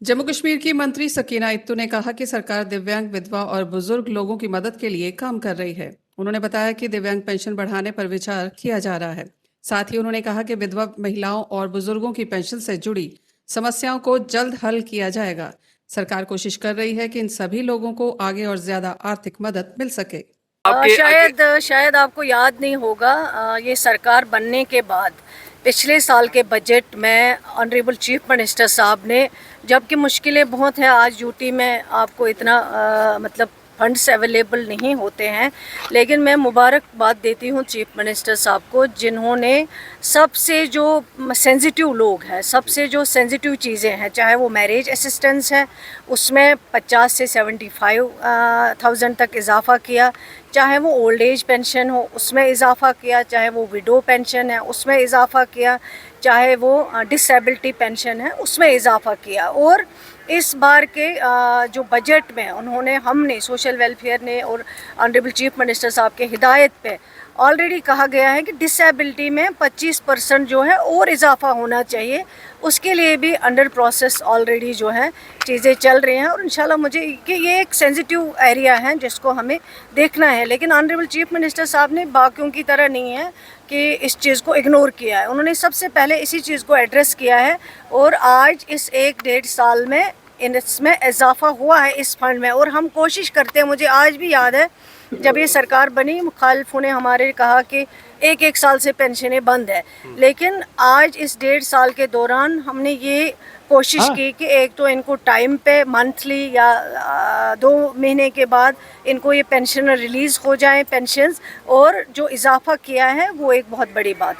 जम्मू कश्मीर की मंत्री सकीना इत्तू ने कहा कि सरकार दिव्यांग, विधवा और बुजुर्ग लोगों की मदद के लिए काम कर रही है। उन्होंने बताया कि दिव्यांग पेंशन बढ़ाने पर विचार किया जा रहा है। साथ ही उन्होंने कहा कि विधवा महिलाओं और बुजुर्गों की पेंशन से जुड़ी समस्याओं को जल्द हल किया जाएगा। सरकार कोशिश कर रही है कि इन सभी लोगों को आगे और ज्यादा आर्थिक मदद मिल सके। शायद शायद आपको याद नहीं होगा, ये सरकार बनने के बाद पिछले साल के बजट में ऑनरेबल चीफ मिनिस्टर साहब ने, जबकि मुश्किलें बहुत हैं, आज यूटी में आपको इतना मतलब फंड्स अवेलेबल नहीं होते हैं, लेकिन मैं मुबारकबाद देती हूँ चीफ मिनिस्टर साहब को, जिन्होंने सबसे जो सेंसिटिव लोग हैं, सबसे जो सेंसिटिव चीज़ें हैं, चाहे वो मैरिज असिस्टेंस है उसमें 50 से 75,000 तक इजाफ़ा किया, चाहे वो ओल्ड एज पेंशन हो उसमें इजाफ़ा किया, चाहे वो विडो पेंशन है उसमें इजाफ़ा किया, चाहे वो डिसेबिलिटी पेंशन है उसमें इजाफ़ा किया। और इस बार के जो बजट में हमने सोशल वेलफेयर ने और ऑनरेबल चीफ मिनिस्टर साहब के हिदायत पे ऑलरेडी कहा गया है कि डिसेबिलिटी में 25% जो है और इजाफ़ा होना चाहिए। उसके लिए भी अंडर प्रोसेस ऑलरेडी जो है चीज़ें चल रही हैं, और इंशाल्लाह मुझे कि ये एक सेंसिटिव एरिया है जिसको हमें देखना है। लेकिन ऑनरेबल चीफ मिनिस्टर साहब ने बाकियों की तरह नहीं है कि इस चीज़ को इग्नोर किया है, उन्होंने सबसे पहले इसी चीज़ को एड्रेस किया है, और आज इस 1-1.5 साल में इसमें इजाफ़ा हुआ है इस फंड में। और हम कोशिश करते हैं, मुझे आज भी याद है जब ये सरकार बनी, मुखालिफों ने हमारे कहा कि 1-1 साल से पेंशनें बंद है, लेकिन आज इस 1.5 साल के दौरान हमने ये कोशिश की कि एक तो इनको टाइम पे मंथली या 2 महीने के बाद इनको ये पेंशन रिलीज़ हो जाए पेंशन्स, और जो इजाफ़ा किया है वो एक बहुत बड़ी बात।